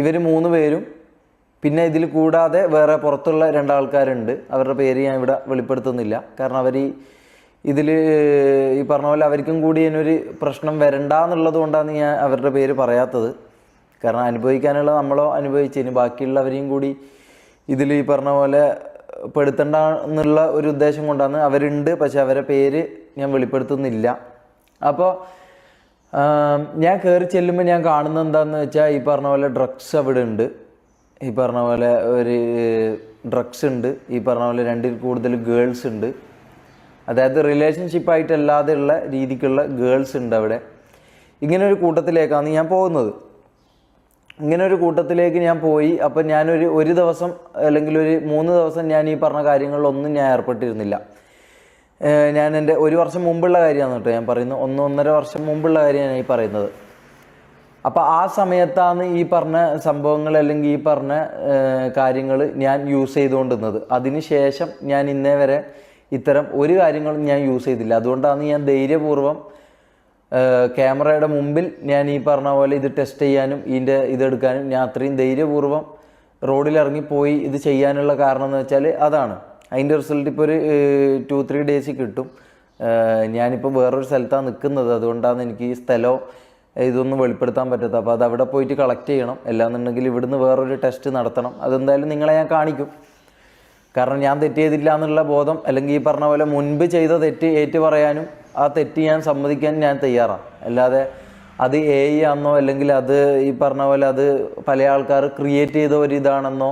ഇവർ 3 പേരും പിന്നെ ഇതിൽ കൂടാതെ വേറെ പുറത്തുള്ള 2 ആൾക്കാരുണ്ട്. അവരുടെ പേര് ഞാൻ ഇവിടെ വെളിപ്പെടുത്തുന്നില്ല. കാരണം അവർ ഇതിൽ ഈ പറഞ്ഞ പോലെ അവർക്കും കൂടി ഇതിനൊരു പ്രശ്നം വരണ്ട എന്നുള്ളത് കൊണ്ടാണ് ഞാൻ അവരുടെ പേര് പറയാത്തത്. കാരണം അനുഭവിക്കാനുള്ള നമ്മളോ അനുഭവിച്ചതിന് ബാക്കിയുള്ളവരെയും കൂടി ഇതിൽ ഈ പറഞ്ഞ പോലെ പെടുത്തണ്ട എന്നുള്ള ഒരു ഉദ്ദേശം കൊണ്ടാണ് അവരുണ്ട്. പക്ഷെ അവരെ പേര് ഞാൻ വെളിപ്പെടുത്തുന്നില്ല. അപ്പോൾ ഞാൻ കയറി ചെല്ലുമ്പോൾ ഞാൻ കാണുന്നത് എന്താണെന്ന് വെച്ചാൽ ഈ പറഞ്ഞ പോലെ ഡ്രഗ്സ് അവിടെ ഉണ്ട്. ഈ പറഞ്ഞ പോലെ ഒരു ഡ്രഗ്സ് ഉണ്ട്. ഈ പറഞ്ഞ പോലെ 2ൽ കൂടുതൽ ഗേൾസ് ഉണ്ട്. അതായത് റിലേഷൻഷിപ്പായിട്ടല്ലാതെ ഉള്ള രീതിക്കുള്ള ഗേൾസ് ഉണ്ട് അവിടെ. ഇങ്ങനൊരു കൂട്ടത്തിലേക്കാണ് ഞാൻ പോകുന്നത്. ഇങ്ങനൊരു കൂട്ടത്തിലേക്ക് ഞാൻ പോയി. അപ്പം ഞാനൊരു ദിവസം അല്ലെങ്കിൽ ഒരു 3 ദിവസം ഞാൻ ഈ പറഞ്ഞ കാര്യങ്ങളിലൊന്നും ഞാൻ ഏർപ്പെട്ടിരുന്നില്ല. ഞാൻ എൻ്റെ 1 വർഷം മുമ്പുള്ള കാര്യമാണ് കേട്ടോ ഞാൻ പറയുന്നത്. 1-1.5 വർഷം മുമ്പുള്ള കാര്യമാണ് ഈ പറയുന്നത്. അപ്പോൾ ആ സമയത്താണ് ഈ പറഞ്ഞ സംഭവങ്ങൾ അല്ലെങ്കിൽ ഈ പറഞ്ഞ കാര്യങ്ങൾ ഞാൻ യൂസ് ചെയ്തുകൊണ്ടിരുന്നത്. അതിന് ശേഷം ഞാൻ ഇന്നേ വരെ ഇത്തരം ഒരു കാര്യങ്ങളും ഞാൻ യൂസ് ചെയ്തില്ല. അതുകൊണ്ടാണ് ഞാൻ ധൈര്യപൂർവ്വം ക്യാമറയുടെ മുമ്പിൽ ഞാൻ ഈ പറഞ്ഞ പോലെ ഇത് ടെസ്റ്റ് ചെയ്യാനും ഇതെടുക്കാനും ഞാൻ അത്രയും ധൈര്യപൂർവ്വം റോഡിലിറങ്ങിപ്പോയി ഇത് ചെയ്യാനുള്ള കാരണം എന്ന് വെച്ചാൽ അതാണ്. അതിൻ്റെ റിസൾട്ട് ഇപ്പോൾ ഒരു 2-3 ഡേയ്സിൽ കിട്ടും. ഞാനിപ്പോൾ വേറൊരു സ്ഥലത്താണ് നിൽക്കുന്നത്. അതുകൊണ്ടാണ് എനിക്ക് ഈ സ്ഥലമോ ഇതൊന്നും വെളിപ്പെടുത്താൻ പറ്റാത്തത്. അപ്പോൾ അത് അവിടെ പോയിട്ട് കളക്ട് ചെയ്യണം. അല്ലാന്നുണ്ടെങ്കിൽ ഇവിടുന്ന് വേറൊരു ടെസ്റ്റ് നടത്തണം. അതെന്തായാലും നിങ്ങളെ ഞാൻ കാണിക്കും. കാരണം ഞാൻ തെറ്റ് ചെയ്തില്ല എന്നുള്ള ബോധം അല്ലെങ്കിൽ ഈ പറഞ്ഞ പോലെ മുൻപ് ചെയ്ത തെറ്റ് ഏറ്റു പറയാനും ആ തെറ്റ് ഞാൻ സമ്മതിക്കാൻ ഞാൻ തയ്യാറാണ്. അല്ലാതെ അത് AI ആണെന്നോ അല്ലെങ്കിൽ അത് ഈ പറഞ്ഞ പോലെ അത് പല ആൾക്കാർ ക്രിയേറ്റ് ചെയ്ത ഒരു ഇതാണെന്നോ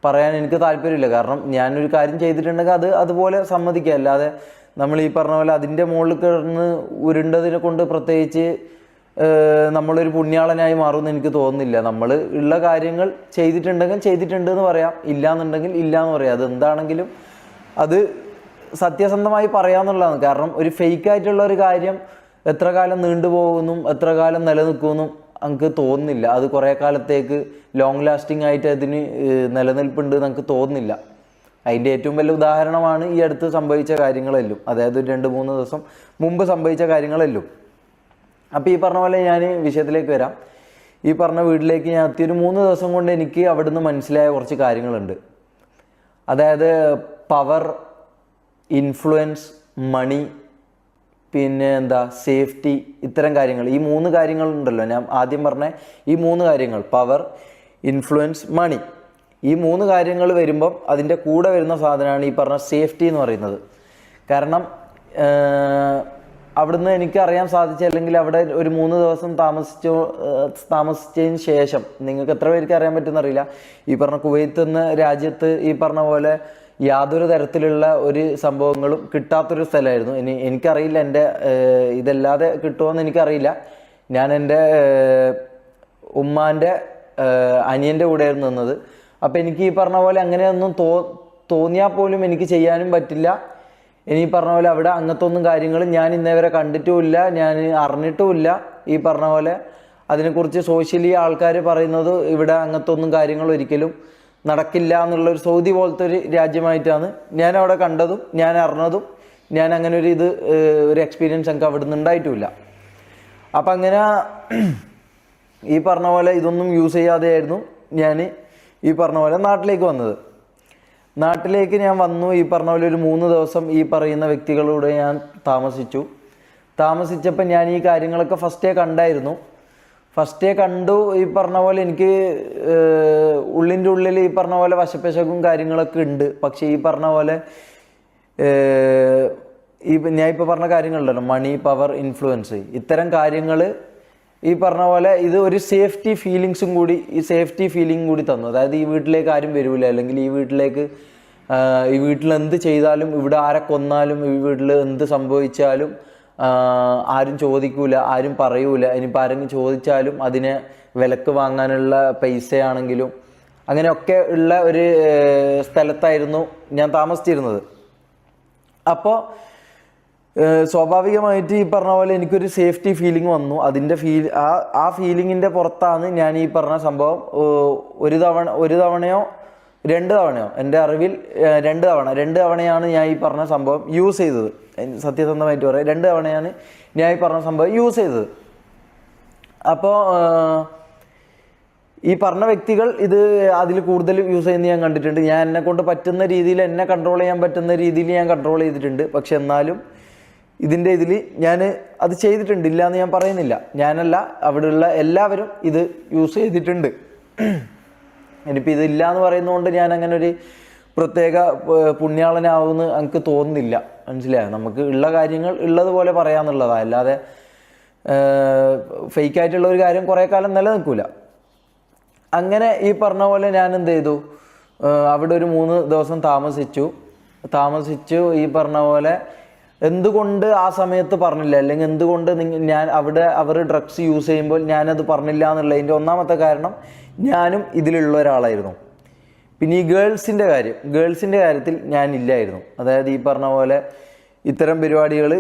പറയാൻ എനിക്ക് താല്പര്യമില്ല. കാരണം ഞാനൊരു കാര്യം ചെയ്തിട്ടുണ്ടെങ്കിൽ അത് അതുപോലെ സമ്മതിക്കുക. അല്ലാതെ നമ്മൾ ഈ പറഞ്ഞ പോലെ അതിൻ്റെ മുകളിൽ കിടന്ന് ഉരുണ്ടതിനെ കൊണ്ട് പ്രത്യേകിച്ച് നമ്മളൊരു പുണ്യാളനായി മാറുമെന്ന് എനിക്ക് തോന്നുന്നില്ല. നമ്മൾ ഉള്ള കാര്യങ്ങൾ ചെയ്തിട്ടുണ്ടെങ്കിൽ ചെയ്തിട്ടുണ്ട് എന്ന് പറയാം, ഇല്ലയെന്നുണ്ടെങ്കിൽ ഇല്ല എന്ന് പറയാം. അതെന്താണെങ്കിലും അത് സത്യസന്ധമായി പറയാമെന്നുള്ളതാണ്. കാരണം ഒരു ഫേക്കായിട്ടുള്ള ഒരു കാര്യം എത്ര കാലം നീണ്ടുപോകുന്നു എത്ര കാലം നിലനിൽക്കുമെന്നും നമുക്ക് തോന്നുന്നില്ല. അത് കുറേ കാലത്തേക്ക് ലോങ് ലാസ്റ്റിംഗ് ആയിട്ട് അതിന് നിലനിൽപ്പുണ്ട് നമുക്ക് തോന്നുന്നില്ല. അതിൻ്റെ ഏറ്റവും വലിയ ഉദാഹരണമാണ് ഈ അടുത്ത് സംഭവിച്ച കാര്യങ്ങളെല്ലാം. അതായത് 2-3 ദിവസം മുമ്പ് സംഭവിച്ച കാര്യങ്ങളെല്ലാം. അപ്പോൾ ഈ പറഞ്ഞ പോലെ ഞാൻ വിഷയത്തിലേക്ക് വരാം. ഈ പറഞ്ഞ വീട്ടിലേക്ക് ഞാൻ എത്തിയൊരു 3 ദിവസം കൊണ്ട് എനിക്ക് അവിടുന്ന് മനസ്സിലായ കുറച്ച് കാര്യങ്ങളുണ്ട്. അതായത് പവർ, ഇൻഫ്ലുവൻസ്, മണി, പിന്നെ സേഫ്റ്റി, ഇത്തരം കാര്യങ്ങൾ. ഈ 3 കാര്യങ്ങളുണ്ടല്ലോ ഞാൻ ആദ്യം പറഞ്ഞ ഈ 3 കാര്യങ്ങൾ, പവർ, ഇൻഫ്ലുവൻസ്, മണി. ഈ 3 കാര്യങ്ങൾ വരുമ്പം അതിൻ്റെ കൂടെ വരുന്ന സാധനമാണ് ഈ പറഞ്ഞ സേഫ്റ്റി എന്ന് പറയുന്നത്. കാരണം അവിടുന്ന് എനിക്ക് അറിയാൻ സാധിച്ച അല്ലെങ്കിൽ അവിടെ ഒരു 3 ദിവസം താമസിച്ചതിന് ശേഷം നിങ്ങൾക്ക് എത്ര പേർക്ക് അറിയാൻ പറ്റുമെന്നറിയില്ല. ഈ പറഞ്ഞ കുവൈത്ത് എന്ന രാജ്യത്ത് ഈ പറഞ്ഞ പോലെ യാതൊരു തരത്തിലുള്ള ഒരു സംഭവങ്ങളും കിട്ടാത്തൊരു സ്ഥലമായിരുന്നു. എനിക്കറിയില്ല എൻ്റെ ഇതല്ലാതെ കിട്ടുമോയെന്ന് എനിക്കറിയില്ല. ഞാൻ എൻ്റെ ഉമ്മാൻ്റെ അനിയൻ്റെ കൂടെയായിരുന്നു നിന്നത്. അപ്പം എനിക്ക് ഈ പറഞ്ഞ പോലെ അങ്ങനെയൊന്നും തോന്നിയാൽ പോലും എനിക്ക് ചെയ്യാനും പറ്റില്ല. ഇനി പറഞ്ഞ പോലെ അവിടെ അങ്ങനത്തെ ഒന്നും കാര്യങ്ങളും ഞാൻ ഇന്നേവരെ കണ്ടിട്ടുമില്ല, ഞാൻ അറിഞ്ഞിട്ടുമില്ല. ഈ പറഞ്ഞ പോലെ അതിനെക്കുറിച്ച് സോഷ്യലി ആൾക്കാർ പറയുന്നത് ഇവിടെ അങ്ങനത്തെ ഒന്നും കാര്യങ്ങൾ ഒരിക്കലും നടക്കില്ല എന്നുള്ളൊരു സൗദി പോലത്തെ ഒരു രാജ്യമായിട്ടാണ് ഞാൻ അവിടെ കണ്ടതും ഞാൻ അറിഞ്ഞതും. ഞാൻ അങ്ങനെ ഒരു എക്സ്പീരിയൻസ് എനിക്ക് അവിടെ നിന്ന് ഉണ്ടായിട്ടുമില്ല. അപ്പം അങ്ങനെ ഈ പറഞ്ഞ പോലെ ഇതൊന്നും യൂസ് ചെയ്യാതെയായിരുന്നു ഞാൻ ഈ പറഞ്ഞ പോലെ നാട്ടിലേക്ക് വന്നത്. നാട്ടിലേക്ക് ഞാൻ വന്നു. ഈ പറഞ്ഞ പോലെ ഒരു 3 ദിവസം ഈ പറയുന്ന വ്യക്തികളോട് ഞാൻ താമസിച്ചപ്പോൾ ഞാൻ ഈ കാര്യങ്ങളൊക്കെ ഫസ്റ്റേ കണ്ടു. ഈ പറഞ്ഞ പോലെ എനിക്ക് ഉള്ളിൻ്റെ ഉള്ളിൽ ഈ പറഞ്ഞ പോലെ വശപ്പശകും കാര്യങ്ങളൊക്കെ ഉണ്ട്. പക്ഷേ ഈ പറഞ്ഞ പോലെ ഞാൻ ഇപ്പോൾ പറഞ്ഞ കാര്യങ്ങളുണ്ടല്ലോ, മണി, പവർ, ഇൻഫ്ലുവൻസ്, ഇത്തരം കാര്യങ്ങൾ ഈ പറഞ്ഞ പോലെ ഇത് ഒരു സേഫ്റ്റി ഫീലിംഗ് കൂടി തന്നു. അതായത് ഈ വീട്ടിലേക്ക് ആരും വരില്ല, അല്ലെങ്കിൽ ഈ വീട്ടിൽ എന്ത് ചെയ്താലും, ഇവിടെ ആരെ കൊന്നാലും, ഈ വീട്ടിൽ എന്ത് സംഭവിച്ചാലും ആരും ചോദിക്കൂല, ആരും പറയൂല. ഇനിയിപ്പോൾ ആരെങ്കിലും ചോദിച്ചാലും അതിനെ വിലക്ക് വാങ്ങാനുള്ള പൈസയാണെങ്കിലും അങ്ങനെയൊക്കെ ഉള്ള ഒരു സ്ഥലത്തായിരുന്നു ഞാൻ താമസിച്ചിരുന്നത്. അപ്പോൾ സ്വാഭാവികമായിട്ട് ഈ പറഞ്ഞ പോലെ എനിക്കൊരു സേഫ്റ്റി ഫീലിംഗ് വന്നു. അതിൻ്റെ ആ ഫീലിങ്ങിൻ്റെ പുറത്താണ് ഞാൻ ഈ പറഞ്ഞ സംഭവം ഒരു തവണയോ 2 തവണയോ എൻ്റെ അറിവിൽ 2 തവണയാണ് ഞാൻ ഈ പറഞ്ഞ സംഭവം യൂസ് ചെയ്തത്. സത്യസന്ധമായിട്ട് പറയാം, 2 തവണയാണ് ഞാൻ ഈ പറഞ്ഞ സംഭവം യൂസ് ചെയ്തത്. അപ്പോൾ ഈ പറഞ്ഞ വ്യക്തികൾ ഇത് അതിൽ കൂടുതൽ യൂസ് ചെയ്യുന്നത് ഞാൻ കണ്ടിട്ടുണ്ട്. ഞാൻ എന്നെ കൊണ്ട് പറ്റുന്ന രീതിയിൽ, എന്നെ കൺട്രോൾ ചെയ്യാൻ പറ്റുന്ന രീതിയിൽ ഞാൻ കൺട്രോൾ ചെയ്തിട്ടുണ്ട്. പക്ഷെ എന്നാലും ഇതിൻ്റെ ഇതിൽ ഞാൻ അത് ചെയ്തിട്ടുണ്ട്, ഇല്ല എന്ന് ഞാൻ പറയുന്നില്ല. ഞാനല്ല, അവിടെയുള്ള എല്ലാവരും ഇത് യൂസ് ചെയ്തിട്ടുണ്ട്. ഇനിയിപ്പോൾ ഇതില്ല എന്ന് പറയുന്നതുകൊണ്ട് ഞാൻ അങ്ങനെ ഒരു പ്രത്യേക പുണ്യാളനാവുമെന്ന് എനിക്ക് തോന്നുന്നില്ല. മനസ്സിലായോ? നമുക്ക് ഉള്ള കാര്യങ്ങൾ ഉള്ളതുപോലെ പറയാമെന്നുള്ളതാണ്. അല്ലാതെ ഫേക്കായിട്ടുള്ള ഒരു കാര്യം കുറേ കാലം നിലനിൽക്കില്ല. അങ്ങനെ ഈ പറഞ്ഞ പോലെ ഞാൻ എന്ത് ചെയ്തു, അവിടെ ഒരു 3 ദിവസം താമസിച്ചു. ഈ പറഞ്ഞ പോലെ എന്തുകൊണ്ട് ആ സമയത്ത് പറഞ്ഞില്ല, അല്ലെങ്കിൽ എന്തുകൊണ്ട് ഞാൻ അവിടെ അവർ ഡ്രഗ്സ് യൂസ് ചെയ്യുമ്പോൾ ഞാനത് പറഞ്ഞില്ല എന്നുള്ളതിൻ്റെ ഒന്നാമത്തെ കാരണം ഞാനും ഇതിലുള്ള ഒരാളായിരുന്നു. പിന്നെ ഈ ഗേൾസിൻ്റെ കാര്യത്തിൽ ഞാനില്ലായിരുന്നു. അതായത് ഈ പറഞ്ഞ പോലെ ഇത്തരം പരിപാടികൾ,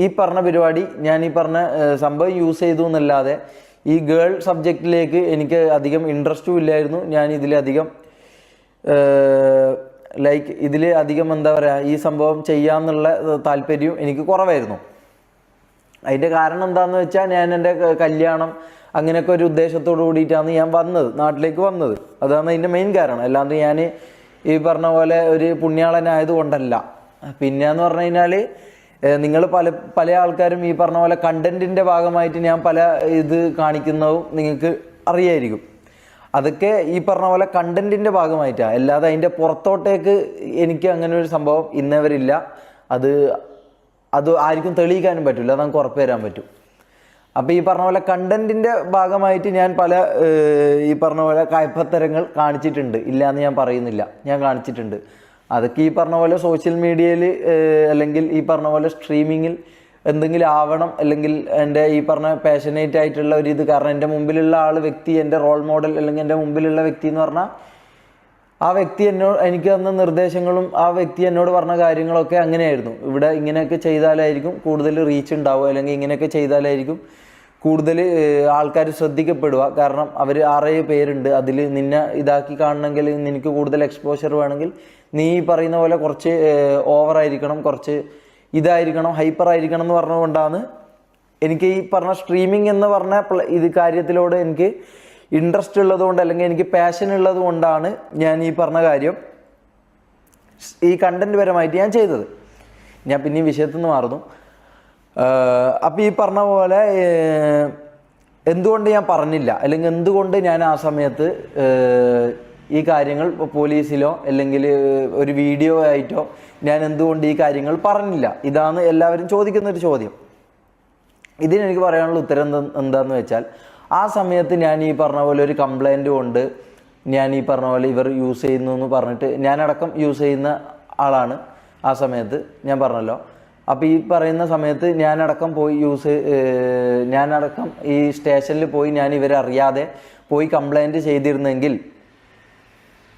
ഈ പറഞ്ഞ പരിപാടി ഞാൻ ഈ പറഞ്ഞ സംഭവം യൂസ് ചെയ്തു എന്നല്ലാതെ ഈ ഗേൾ സബ്ജക്റ്റിലേക്ക് എനിക്ക് അധികം ഇൻട്രസ്റ്റും ഇല്ലായിരുന്നു. ഞാൻ ഇതിലധികം ഇതിൽ അധികം എന്താ പറയുക, ഈ സംഭവം ചെയ്യാമെന്നുള്ള താല്പര്യവും എനിക്ക് കുറവായിരുന്നു. അതിൻ്റെ കാരണം എന്താണെന്ന് വെച്ചാൽ, ഞാൻ എൻ്റെ കല്യാണം അങ്ങനെയൊക്കെ ഒരു ഉദ്ദേശത്തോടു കൂടിയിട്ടാണ് ഞാൻ നാട്ടിലേക്ക് വന്നത്. അതാണ് അതിൻ്റെ മെയിൻ കാരണം. അല്ലാണ്ട് ഞാൻ ഈ പറഞ്ഞ പോലെ ഒരു പുണ്യാളനായത് കൊണ്ടല്ല. പിന്നെയെന്ന് പറഞ്ഞു കഴിഞ്ഞാൽ, നിങ്ങൾ പല ആൾക്കാരും ഈ പറഞ്ഞ പോലെ കണ്ടൻറ്റിൻ്റെ ഭാഗമായിട്ട് ഞാൻ പല ഇത് കാണിക്കുന്നതും നിങ്ങൾക്ക് അറിയായിരിക്കും. അതൊക്കെ ഈ പറഞ്ഞ പോലെ കണ്ടൻറ്റിൻ്റെ ഭാഗമായിട്ടാണ്, അല്ലാതെ അതിൻ്റെ പുറത്തോട്ടേക്ക് എനിക്ക് അങ്ങനെ ഒരു സംഭവം ഇന്നവരില്ല. അത് ആർക്കും തെളിയിക്കാനും പറ്റില്ല, അത് നമുക്ക് ഉറപ്പ് തരാൻ പറ്റും. അപ്പോൾ ഈ പറഞ്ഞ പോലെ കണ്ടൻറ്റിൻ്റെ ഭാഗമായിട്ട് ഞാൻ പല ഈ പറഞ്ഞ പോലെ കയ്പത്തരങ്ങൾ കാണിച്ചിട്ടുണ്ട്. ഇല്ല എന്ന് ഞാൻ പറയുന്നില്ല, ഞാൻ കാണിച്ചിട്ടുണ്ട്. അതൊക്കെ ഈ പറഞ്ഞ പോലെ സോഷ്യൽ മീഡിയയിൽ അല്ലെങ്കിൽ ഈ പറഞ്ഞ പോലെ സ്ട്രീമിങ്ങിൽ എന്തെങ്കിലും ആവണം, അല്ലെങ്കിൽ എൻ്റെ ഈ പറഞ്ഞ പാഷനേറ്റ് ആയിട്ടുള്ള ഒരു ഇത്. കാരണം എൻ്റെ മുമ്പിലുള്ള വ്യക്തി, എൻ്റെ റോൾ മോഡൽ, അല്ലെങ്കിൽ എൻ്റെ മുമ്പിലുള്ള വ്യക്തി എന്ന് പറഞ്ഞാൽ ആ വ്യക്തി എനിക്ക് തന്ന നിർദ്ദേശങ്ങളും ആ വ്യക്തി എന്നോട് പറഞ്ഞ കാര്യങ്ങളൊക്കെ അങ്ങനെയായിരുന്നു. ഇവിടെ ഇങ്ങനെയൊക്കെ ചെയ്താലായിരിക്കും കൂടുതൽ റീച്ച് ഉണ്ടാവുക, അല്ലെങ്കിൽ ഇങ്ങനെയൊക്കെ ചെയ്താലായിരിക്കും കൂടുതൽ ആൾക്കാർ ശ്രദ്ധിക്കപ്പെടുക. കാരണം അവർ 6 പേരുണ്ട്, അതിൽ നിന്നെ ഇതാക്കി കാണണമെങ്കിൽ, നിനക്ക് കൂടുതൽ എക്സ്പോഷർ വേണമെങ്കിൽ നീ പറയുന്ന പോലെ കുറച്ച് ഓവറായിരിക്കണം, കുറച്ച് ഇതായിരിക്കണം, ഹൈപ്പർ ആയിരിക്കണം എന്ന് പറഞ്ഞുകൊണ്ടാണ് എനിക്ക് ഈ പറഞ്ഞ സ്ട്രീമിംഗ് എന്ന് പറഞ്ഞ ഇത് കാര്യത്തിലോട് എനിക്ക് ഇൻട്രസ്റ്റ് ഉള്ളതുകൊണ്ട്, അല്ലെങ്കിൽ എനിക്ക് പാഷൻ ഉള്ളത് കൊണ്ടാണ് ഞാൻ ഈ പറഞ്ഞ കാര്യം ഈ കണ്ടന്റ് പരമായിട്ട് ഞാൻ ചെയ്തത്. ഞാൻ പിന്നെ ഈ വിഷയത്തിൽ നിന്ന് മാറുന്നു. അപ്പോൾ ഈ പറഞ്ഞ പോലെ എന്തുകൊണ്ട് ഞാൻ പറഞ്ഞില്ല, അല്ലെങ്കിൽ എന്തുകൊണ്ട് ഞാൻ ആ സമയത്ത് ഈ കാര്യങ്ങൾ പോലീസിലോ അല്ലെങ്കിൽ ഒരു വീഡിയോ ആയിട്ടോ ഞാൻ എന്തുകൊണ്ട് ഈ കാര്യങ്ങൾ പറഞ്ഞില്ല, ഇതാണ് എല്ലാവരും ചോദിക്കുന്നൊരു ചോദ്യം. ഇതിനെനിക്ക് പറയാനുള്ള ഉത്തരം എന്താണെന്ന് വെച്ചാൽ, ആ സമയത്ത് ഞാൻ ഈ പറഞ്ഞ പോലെ ഒരു കംപ്ലൈൻറ്റ് കൊണ്ട് ഞാൻ ഈ പറഞ്ഞ പോലെ ഇവർ യൂസ് ചെയ്യുന്നു എന്ന് പറഞ്ഞിട്ട് ഞാനടക്കം യൂസ് ചെയ്യുന്ന ആളാണ് ആ സമയത്ത്, ഞാൻ പറഞ്ഞല്ലോ. അപ്പോൾ ഈ പറയുന്ന സമയത്ത് ഞാനടക്കം ഈ സ്റ്റേഷനിൽ പോയി ഞാൻ ഇവരറിയാതെ പോയി കംപ്ലൈൻറ്റ് ചെയ്തിരുന്നെങ്കിൽ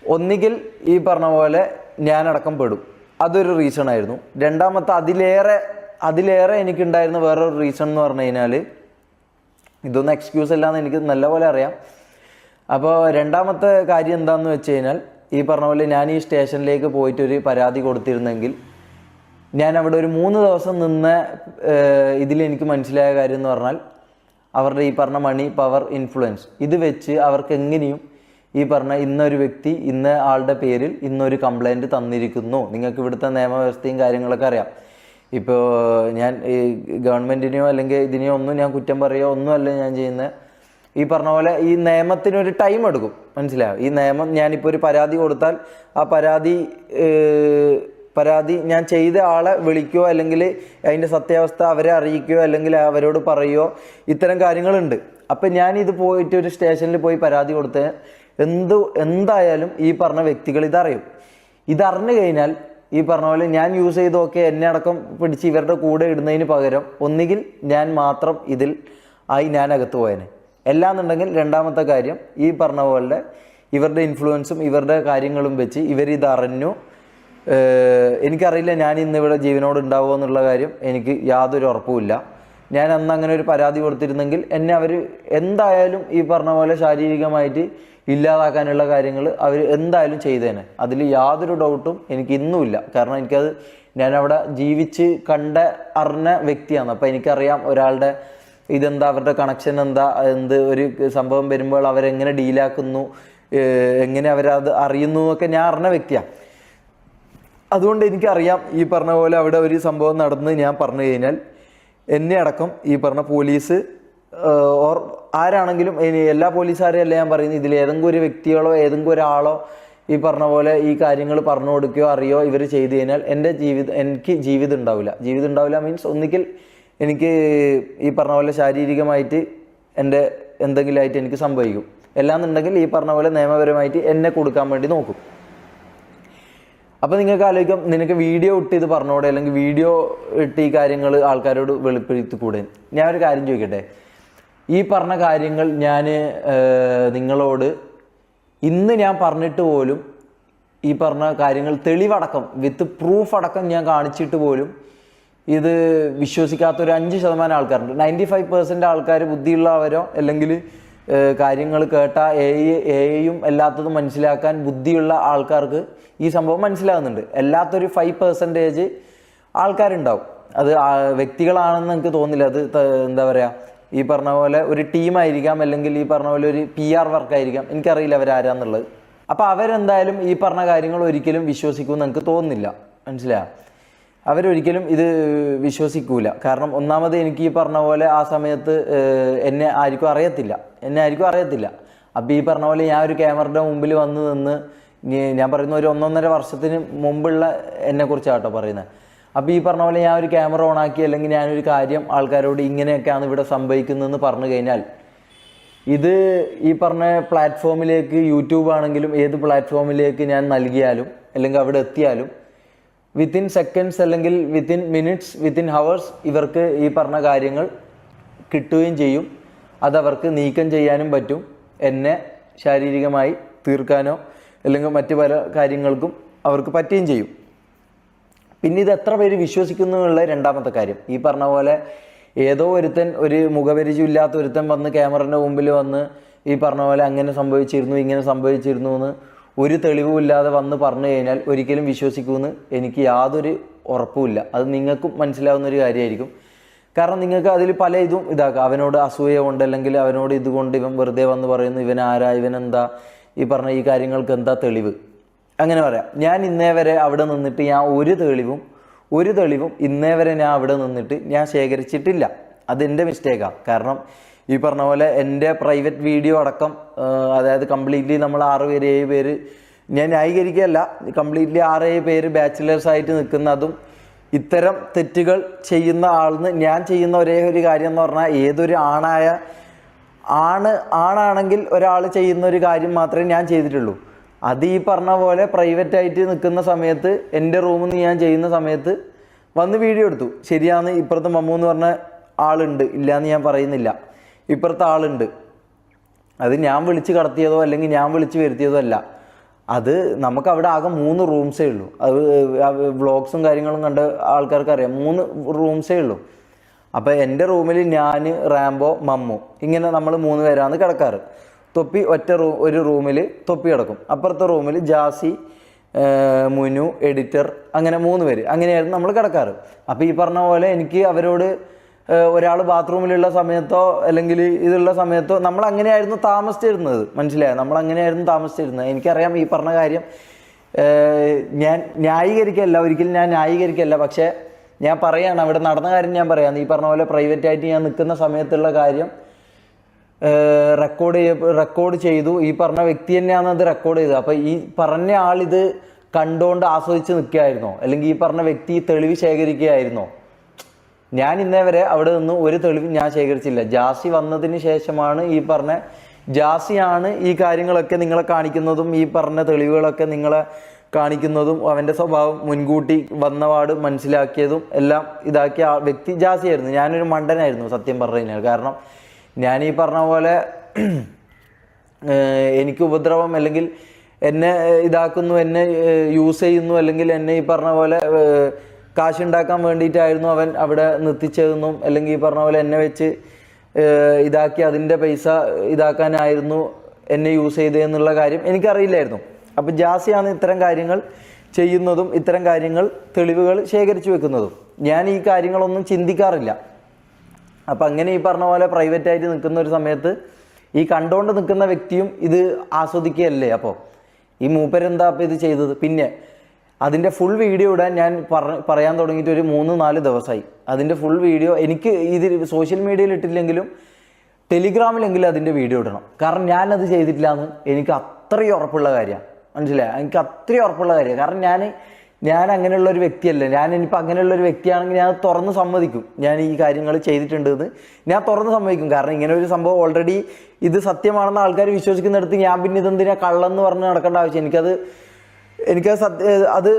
ഒന്നുകിൽ ഈ പറഞ്ഞ പോലെ ഞാനടക്കം പെടും. അതൊരു റീസൺ ആയിരുന്നു. രണ്ടാമത്തെ അതിലേറെ എനിക്കുണ്ടായിരുന്ന വേറൊരു റീസൺ എന്ന് പറഞ്ഞു കഴിഞ്ഞാൽ, ഇതൊന്നും എക്സ്ക്യൂസ് അല്ലാന്ന് എനിക്ക് നല്ലപോലെ അറിയാം. അപ്പോൾ രണ്ടാമത്തെ കാര്യം എന്താണെന്ന് വെച്ച് കഴിഞ്ഞാൽ, ഈ പറഞ്ഞ പോലെ ഞാൻ ഈ സ്റ്റേഷനിലേക്ക് പോയിട്ടൊരു പരാതി കൊടുത്തിരുന്നെങ്കിൽ, ഞാൻ അവിടെ ഒരു 3 ദിവസം നിന്ന ഇതിലെനിക്ക് മനസ്സിലായ കാര്യം എന്ന് പറഞ്ഞാൽ, അവരുടെ ഈ പറഞ്ഞ മണി, പവർ, ഇൻഫ്ലുവൻസ് ഇത് വെച്ച് അവർക്ക് എങ്ങനെയും ഈ പറഞ്ഞ ഇന്നൊരു വ്യക്തി ഇന്ന ആളുടെ പേരിൽ ഇന്നൊരു കംപ്ലൈൻറ്റ് തന്നിരിക്കുന്നു. നിങ്ങൾക്ക് ഇവിടുത്തെ നിയമവ്യവസ്ഥയും കാര്യങ്ങളൊക്കെ അറിയാം. ഇപ്പോൾ ഞാൻ ഈ ഗവൺമെൻറ്റിനെയോ അല്ലെങ്കിൽ ഇതിനെയോ ഒന്നും ഞാൻ കുറ്റം പറയുകയോ ഒന്നുമല്ല ഞാൻ ചെയ്യുന്നത്. ഈ പറഞ്ഞ പോലെ ഈ നിയമത്തിനൊരു ടൈം എടുക്കും, മനസ്സിലായോ? ഈ നിയമം, ഞാനിപ്പോൾ ഒരു പരാതി കൊടുത്താൽ ആ പരാതി ഞാൻ ചെയ്ത ആളെ വിളിക്കുകയോ അല്ലെങ്കിൽ അതിൻ്റെ സത്യാവസ്ഥ അവരെ അറിയിക്കുകയോ അല്ലെങ്കിൽ അവരോട് പറയുകയോ ഇത്തരം കാര്യങ്ങളുണ്ട്. അപ്പം ഞാനിത് പോയിട്ട് ഒരു സ്റ്റേഷനിൽ പോയി പരാതി കൊടുത്ത് എന്തായാലും ഈ പറഞ്ഞ വ്യക്തികൾ ഇതറിഞ്ഞു കഴിഞ്ഞാൽ ഈ പറഞ്ഞ പോലെ ഞാൻ യൂസ് ചെയ്തൊക്കെ എന്നെ അടക്കം പിടിച്ച് ഇവരുടെ കൂടെ ഇടുന്നതിന് പകരം ഒന്നുകിൽ ഞാൻ മാത്രം ഞാൻ അകത്ത് പോയേനെ. എല്ലാന്നുണ്ടെങ്കിൽ രണ്ടാമത്തെ കാര്യം, ഈ പറഞ്ഞ പോലെ ഇവരുടെ ഇൻഫ്ലുവൻസും ഇവരുടെ കാര്യങ്ങളും വെച്ച് ഇവരിതറിഞ്ഞു. എനിക്കറിയില്ല ഞാൻ ഇന്നിവിടെ ജീവനോട് ഉണ്ടാവുമോ എന്നുള്ള കാര്യം, എനിക്ക് യാതൊരു ഉറപ്പുമില്ല. ഞാൻ അന്ന് അങ്ങനെ ഒരു പരാതി കൊടുത്തിരുന്നെങ്കിൽ എന്നെ അവർ എന്തായാലും ഈ പറഞ്ഞ പോലെ ശാരീരികമായിട്ട് ഇല്ലാതാക്കാനുള്ള കാര്യങ്ങൾ അവർ എന്തായാലും ചെയ്തേനെ. അതിൽ യാതൊരു ഡൗട്ടും എനിക്ക് ഇന്നുമില്ല. കാരണം ഞാനവിടെ ജീവിച്ച് അറിഞ്ഞ വ്യക്തിയാണ്. അപ്പോൾ എനിക്കറിയാം ഒരാളുടെ ഇതെന്താ, അവരുടെ കണക്ഷൻ എന്താ, എന്ത് ഒരു സംഭവം വരുമ്പോൾ അവരെങ്ങനെ ഡീലാക്കുന്നു, എങ്ങനെ അവരത് അറിയുന്നു എന്നൊക്കെ ഞാൻ അറിഞ്ഞ വ്യക്തിയാണ്. അതുകൊണ്ട് എനിക്കറിയാം ഈ പറഞ്ഞ പോലെ അവിടെ ഒരു സംഭവം നടന്ന് ഞാൻ പറഞ്ഞു കഴിഞ്ഞാൽ എന്നെ അടക്കം ഈ പറഞ്ഞ പോലീസ് ഓർ ആരാണെങ്കിലും, എല്ലാ പോലീസുകാരെയും അല്ല ഞാൻ പറയുന്നത്, ഇതിൽ ഏതെങ്കിലും ഒരു വ്യക്തികളോ ഏതെങ്കിലും ഒരാളോ ഈ പറഞ്ഞ പോലെ ഈ കാര്യങ്ങൾ പറഞ്ഞു കൊടുക്കുകയോ അറിയോ ഇവർ ചെയ്തു കഴിഞ്ഞാൽ എനിക്ക് ജീവിതം ഉണ്ടാവില്ല. മീൻസ് ഒന്നിക്കൽ എനിക്ക് ഈ പറഞ്ഞ പോലെ ശാരീരികമായിട്ട് എൻ്റെ എന്തെങ്കിലും ആയിട്ട് എനിക്ക് സംഭവിക്കും. എല്ലാന്നുണ്ടെങ്കിൽ ഈ പറഞ്ഞ പോലെ നിയമപരമായിട്ട് എന്നെ കൊടുക്കാൻ വേണ്ടി നോക്കും. അപ്പോൾ നിങ്ങൾക്ക് ആലോചിക്കാം, നിനക്ക് വീഡിയോ ഇട്ട് ഇത് പറഞ്ഞോടെ, അല്ലെങ്കിൽ വീഡിയോ ഇട്ട് ഈ കാര്യങ്ങൾ ആൾക്കാരോട് വെളിപ്പെടുത്തിക്കൂടെ? ഞാനൊരു കാര്യം ചോദിക്കട്ടെ, ഈ പറഞ്ഞ കാര്യങ്ങൾ ഞാൻ നിങ്ങളോട് ഇന്ന് ഞാൻ പറഞ്ഞിട്ട് പോലും ഈ പറഞ്ഞ കാര്യങ്ങൾ തെളിവടക്കം വിത്ത് പ്രൂഫ് അടക്കം ഞാൻ കാണിച്ചിട്ട് പോലും ഇത് വിശ്വസിക്കാത്ത ഒരു 5% ആൾക്കാരുണ്ട്. 95% ആൾക്കാർ ബുദ്ധിയുള്ളവരോ അല്ലെങ്കിൽ കാര്യങ്ങൾ കേട്ട എയും എല്ലാത്തതും മനസ്സിലാക്കാൻ ബുദ്ധിയുള്ള ആൾക്കാർക്ക് ഈ സംഭവം മനസ്സിലാകുന്നുണ്ട്. അല്ലാത്തൊരു 5% ആൾക്കാരുണ്ടാവും. അത് വ്യക്തികളാണെന്ന് എനിക്ക് തോന്നുന്നില്ല. അത് എന്താ പറയുക, ഈ പറഞ്ഞ പോലെ ഒരു ടീമായിരിക്കാം, അല്ലെങ്കിൽ ഈ പറഞ്ഞ പോലെ ഒരു PR വർക്കായിരിക്കാം, എനിക്കറിയില്ല അവരാരാന്നുള്ളത്. അപ്പോൾ അവരെന്തായാലും ഈ പറഞ്ഞ കാര്യങ്ങൾ ഒരിക്കലും വിശ്വസിക്കുമെന്ന് എനിക്ക് തോന്നുന്നില്ല. മനസ്സിലായോ? അവരൊരിക്കലും ഇത് വിശ്വസിക്കൂല. കാരണം ഒന്നാമത് എനിക്ക് ഈ പറഞ്ഞ പോലെ ആ സമയത്ത് എന്നെ ആർക്കും അറിയത്തില്ല. അപ്പോൾ ഈ പറഞ്ഞ പോലെ ഞാൻ ഒരു ക്യാമറയുടെ മുമ്പിൽ വന്ന് നിന്ന് ഞാൻ പറയുന്ന ഒരു 1.5 വർഷത്തിന് മുമ്പുള്ള എന്നെക്കുറിച്ചാട്ടോ പറയുന്നത്. അപ്പോൾ ഈ പറഞ്ഞ പോലെ ഞാൻ ഒരു ക്യാമറ ഓണാക്കി അല്ലെങ്കിൽ ഞാനൊരു കാര്യം ആൾക്കാരോട് ഇങ്ങനെയൊക്കെയാണ് ഇവിടെ സംഭവിക്കുന്നതെന്ന് പറഞ്ഞു കഴിഞ്ഞാൽ, ഇത് ഈ പറഞ്ഞ പ്ലാറ്റ്ഫോമിലേക്ക്, യൂട്യൂബ് ആണെങ്കിലും ഏത് പ്ലാറ്റ്ഫോമിലേക്ക് ഞാൻ നൽകിയാലും അല്ലെങ്കിൽ അവിടെ എത്തിയാലും വിത്തിൻ സെക്കൻഡ്സ് അല്ലെങ്കിൽ വിത്തിൻ മിനിറ്റ്സ്, വിത്തിൻ ഹവേഴ്സ് ഇവർക്ക് ഈ പറഞ്ഞ കാര്യങ്ങൾ കിട്ടുകയും ചെയ്യും. അതവർക്ക് നീക്കം ചെയ്യാനും പറ്റും. എന്നെ ശാരീരികമായി തീർക്കാനോ അല്ലെങ്കിൽ മറ്റു പല കാര്യങ്ങൾക്കും അവർക്ക് പറ്റുകയും ചെയ്യും. പിന്നെ ഇത് എത്ര പേര് വിശ്വസിക്കുന്നു എന്നുള്ള രണ്ടാമത്തെ കാര്യം. ഈ പറഞ്ഞ പോലെ ഏതോ ഒരുത്തൻ, ഒരു മുഖപരിചയമില്ലാത്ത ഒരുത്തൻ വന്ന് ക്യാമറയുടെ മുമ്പിൽ വന്ന് ഈ പറഞ്ഞ പോലെ അങ്ങനെ സംഭവിച്ചിരുന്നു ഇങ്ങനെ സംഭവിച്ചിരുന്നു എന്ന് ഒരു തെളിവുമില്ലാതെ വന്ന് പറഞ്ഞു കഴിഞ്ഞാൽ ഒരിക്കലും വിശ്വസിക്കുമെന്ന് എനിക്ക് യാതൊരു ഉറപ്പുമില്ല. അത് നിങ്ങൾക്കും മനസ്സിലാവുന്ന ഒരു കാര്യമായിരിക്കും. കാരണം നിങ്ങൾക്ക് അതിൽ പല ഇതും ഇതാക്കാം. അവനോട് അസൂയ കൊണ്ട് അല്ലെങ്കിൽ അവനോട് ഇതുകൊണ്ട് ഇവൻ വെറുതെ വന്ന് പറയുന്നു, ഇവൻ ആരാ, ഇവനെന്താ, ഈ പറഞ്ഞ ഈ കാര്യങ്ങൾക്ക് എന്താ തെളിവ്, അങ്ങനെ പറയാം. ഞാൻ ഇന്നേ വരെ അവിടെ നിന്നിട്ട് ഞാൻ ഒരു തെളിവും ഇന്നേ വരെ ഞാൻ അവിടെ നിന്നിട്ട് ഞാൻ ശേഖരിച്ചിട്ടില്ല. അതെൻ്റെ മിസ്റ്റേക്കാണ്. കാരണം ഈ പറഞ്ഞ പോലെ എൻ്റെ പ്രൈവറ്റ് വീഡിയോ അടക്കം, അതായത് കംപ്ലീറ്റ്ലി നമ്മൾ 6 പേര് 7 പേര്, ഞാൻ ന്യായീകരിക്കുകയല്ല, കംപ്ലീറ്റ്ലി 6-7 പേര് ബാച്ചിലേഴ്സായിട്ട് നിൽക്കുന്നതും ഇത്തരം തെറ്റുകൾ ചെയ്യുന്ന ആളിന് ഞാൻ ചെയ്യുന്ന ഒരേ ഒരു കാര്യം എന്ന് പറഞ്ഞാൽ, ഏതൊരു ആണാണെങ്കിൽ ഒരാൾ ചെയ്യുന്ന ഒരു കാര്യം മാത്രമേ ഞാൻ ചെയ്തിട്ടുള്ളൂ. അത് ഈ പറഞ്ഞ പോലെ പ്രൈവറ്റായിട്ട് നിൽക്കുന്ന സമയത്ത് എൻ്റെ റൂമിൽ നിന്ന് ഞാൻ ചെയ്യുന്ന സമയത്ത് വന്ന് വീഡിയോ എടുത്തു. ശരിയാണ്, ഇപ്പുറത്ത് മമ്മു എന്ന് പറഞ്ഞ ആളുണ്ട്, ഇല്ലയെന്ന് ഞാൻ പറയുന്നില്ല. ഇപ്പുറത്തെ ആളുണ്ട്. അത് ഞാൻ വിളിച്ച് കടത്തിയതോ അല്ലെങ്കിൽ ഞാൻ വിളിച്ച് വരുത്തിയതോ അല്ല. അത് നമുക്ക് അവിടെ ആകെ 3 റൂംസേ ഉള്ളൂ. അത് വ്ളോഗ്സും കാര്യങ്ങളും കണ്ട ആൾക്കാർക്ക് അറിയാം. 3 റൂംസേ ഉള്ളൂ. അപ്പോൾ എൻ്റെ റൂമിൽ ഞാൻ, റാംബോ, മമ്മു, ഇങ്ങനെ നമ്മൾ 3 പേരാണ് കിടക്കാറ്. തൊപ്പി ഒരു റൂമിൽ തൊപ്പി കിടക്കും. അപ്പുറത്തെ റൂമിൽ ജാസി, മുനു, എഡിറ്റർ, അങ്ങനെ 3 പേര്, അങ്ങനെയായിരുന്നു നമ്മൾ കിടക്കാറ്. അപ്പോൾ ഈ പറഞ്ഞ പോലെ എനിക്ക് അവരോട് ഒരാൾ ബാത്റൂമിലുള്ള സമയത്തോ അല്ലെങ്കിൽ ഇതുള്ള സമയത്തോ നമ്മൾ അങ്ങനെയായിരുന്നു താമസിച്ചിരുന്നത്. മനസ്സിലായോ? നമ്മൾ അങ്ങനെയായിരുന്നു താമസിച്ചിരുന്നത്. എനിക്കറിയാം ഈ പറഞ്ഞ കാര്യം ഞാൻ ന്യായീകരിക്കല്ല, ഒരിക്കലും ഞാൻ ന്യായീകരിക്കല്ല. പക്ഷേ ഞാൻ പറയാണ്, അവിടെ നടന്ന കാര്യം ഞാൻ പറയാം. ഈ പറഞ്ഞ പോലെ പ്രൈവറ്റായിട്ട് ഞാൻ നിൽക്കുന്ന സമയത്തുള്ള കാര്യം റെക്കോർഡ് ചെയ്തു. ഈ പറഞ്ഞ വ്യക്തി തന്നെയാണ് അത് റെക്കോർഡ് ചെയ്തത്. അപ്പോൾ ഈ പറഞ്ഞ ആളിത് കണ്ടുകൊണ്ട് ആസ്വദിച്ച് നിൽക്കുകയായിരുന്നോ, അല്ലെങ്കിൽ ഈ പറഞ്ഞ വ്യക്തി തെളിവ് ശേഖരിക്കുകയായിരുന്നോ? ഞാൻ ഇന്നേ വരെ അവിടെ നിന്ന് ഒരു തെളിവ് ഞാൻ ശേഖരിച്ചില്ല. ജാസി വന്നതിന് ശേഷമാണ് ഈ പറഞ്ഞ ജാസിയാണ് ഈ കാര്യങ്ങളൊക്കെ നിങ്ങളെ കാണിക്കുന്നതും ഈ പറഞ്ഞ തെളിവുകളൊക്കെ നിങ്ങളെ കാണിക്കുന്നതും അവൻ്റെ സ്വഭാവം മുൻകൂട്ടി വന്നപാട് മനസ്സിലാക്കിയതും എല്ലാം ഇതാക്കിയ വ്യക്തി ജാസിയായിരുന്നു. ഞാനൊരു മണ്ടനായിരുന്നു സത്യം പറഞ്ഞു കഴിഞ്ഞാൽ. കാരണം ഞാൻ ഈ പറഞ്ഞ പോലെ എനിക്ക് ഉപദ്രവം അല്ലെങ്കിൽ എന്നെ ഇതാക്കുന്നു, എന്നെ യൂസ് ചെയ്യുന്നു, അല്ലെങ്കിൽ എന്നെ ഈ പറഞ്ഞ പോലെ കാശുണ്ടാക്കാൻ വേണ്ടിയിട്ടായിരുന്നു അവൻ അവിടെ നിർത്തിച്ചതെന്നും, അല്ലെങ്കിൽ ഈ പറഞ്ഞ പോലെ എന്നെ വെച്ച് ഇതാക്കി അതിൻ്റെ പൈസ ഇതാക്കാനായിരുന്നു എന്നെ യൂസ് ചെയ്തതെന്നുള്ള കാര്യം എനിക്കറിയില്ലായിരുന്നു. അപ്പോൾ ജാസിയാണ് ഇത്തരം കാര്യങ്ങൾ ചെയ്യുന്നതും ഇത്തരം കാര്യങ്ങൾ തെളിവുകൾ ശേഖരിച്ചു വെക്കുന്നതും. ഞാൻ ഈ കാര്യങ്ങളൊന്നും ചിന്തിക്കാറില്ല. അപ്പം അങ്ങനെ ഈ പറഞ്ഞ പോലെ പ്രൈവറ്റായിട്ട് നിൽക്കുന്ന ഒരു സമയത്ത് ഈ കണ്ടുകൊണ്ട് നിൽക്കുന്ന വ്യക്തിയും ഇത് ആസ്വദിക്കുകയല്ലേ. അപ്പോൾ ഈ മൂപ്പരെന്താ അപ്പം ഇത് ചെയ്തത്? പിന്നെ അതിൻ്റെ ഫുൾ വീഡിയോ ഇടാൻ ഞാൻ പറയാൻ തുടങ്ങിയിട്ട് ഒരു 3-4 ദിവസമായി. അതിൻ്റെ ഫുൾ വീഡിയോ എനിക്ക് ഇത് സോഷ്യൽ മീഡിയയിൽ ഇട്ടില്ലെങ്കിലും ടെലിഗ്രാമിലെങ്കിലും അതിൻ്റെ വീഡിയോ ഇടണം. കാരണം ഞാനത് ചെയ്തിട്ടില്ല എന്ന് എനിക്ക് അത്രയും ഉറപ്പുള്ള കാര്യമാണ്. മനസ്സിലായി? എനിക്ക് അത്രയും ഉറപ്പുള്ള കാര്യമാണ്. കാരണം ഞാൻ അങ്ങനെയുള്ള ഒരു വ്യക്തിയല്ല. ഇനിയിപ്പോൾ അങ്ങനെയുള്ള ഒരു വ്യക്തിയാണെങ്കിൽ ഞാൻ തുറന്ന് സമ്മതിക്കും, ഞാൻ ഈ കാര്യങ്ങൾ ചെയ്തിട്ടുണ്ടെന്ന് ഞാൻ തുറന്ന് സമ്മതിക്കും. കാരണം ഇങ്ങനെ ഒരു സംഭവം ഓൾറെഡി ഇത് സത്യമാണെന്ന് ആൾക്കാർ വിശ്വസിക്കുന്നിടത്ത് ഞാൻ പിന്നെ ഇതെന്തിനാ കള്ളെന്ന് പറഞ്ഞ് നടക്കേണ്ട ആവശ്യം? അത്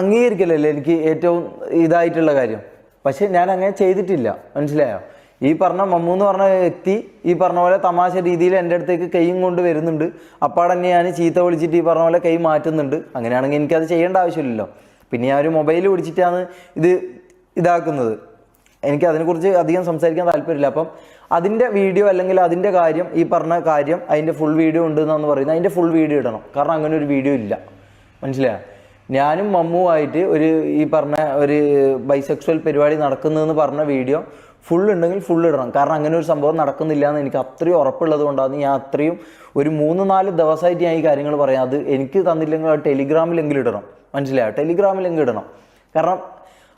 അംഗീകരിക്കലല്ലേ എനിക്ക് ഏറ്റവും ഇതായിട്ടുള്ള കാര്യം. പക്ഷെ ഞാൻ അങ്ങനെ ചെയ്തിട്ടില്ല. മനസ്സിലായോ? ഈ പറഞ്ഞ മമ്മു എന്ന് പറഞ്ഞ വ്യക്തി ഈ പറഞ്ഞ പോലെ തമാശ രീതിയിൽ എൻ്റെ അടുത്തേക്ക് കൈയും കൊണ്ട് വരുന്നുണ്ട്. അപ്പാടെ തന്നെ ഞാൻ ചീത്ത വിളിച്ചിട്ട് ഈ പറഞ്ഞ പോലെ കൈ മാറ്റുന്നുണ്ട്. അങ്ങനെയാണെങ്കിൽ എനിക്കത് ചെയ്യേണ്ട ആവശ്യമില്ലല്ലോ. പിന്നെ ഞാൻ ഒരു മൊബൈൽ പിടിച്ചിട്ടാണ് ഇതാക്കുന്നത്. എനിക്ക് അതിനെക്കുറിച്ച് അധികം സംസാരിക്കാൻ താല്പര്യമില്ല. അപ്പം അതിൻ്റെ വീഡിയോ അല്ലെങ്കിൽ അതിൻ്റെ കാര്യം, ഈ പറഞ്ഞ കാര്യം അതിൻ്റെ ഫുൾ വീഡിയോ ഉണ്ടെന്നാണ് പറയുന്നത്. അതിൻ്റെ ഫുൾ വീഡിയോ ഇടണം. കാരണം അങ്ങനെ ഒരു വീഡിയോ ഇല്ല. മനസ്സിലായോ? ഞാനും മമ്മുവായിട്ട് ഈ പറഞ്ഞ ഒരു ബൈസെക്സ്വൽ പരിപാടി നടക്കുന്നതെന്ന് പറഞ്ഞ വീഡിയോ ഫുൾ ഉണ്ടെങ്കിൽ ഫുൾ ഇടണം. കാരണം അങ്ങനെ ഒരു സംഭവം നടക്കുന്നില്ല എന്ന് എനിക്ക് അത്രയും ഉറപ്പുള്ളത് കൊണ്ടാണ് ഞാൻ അത്രയും ഒരു 3-4 ദിവസമായിട്ട് ഞാൻ ഈ കാര്യങ്ങൾ പറയാം. അത് എനിക്ക് തന്നില്ലെങ്കിൽ അത് ടെലിഗ്രാമിലെങ്കിലും ഇടണം. മനസ്സിലായോ? ടെലിഗ്രാമിലെങ്കിലും ഇടണം. കാരണം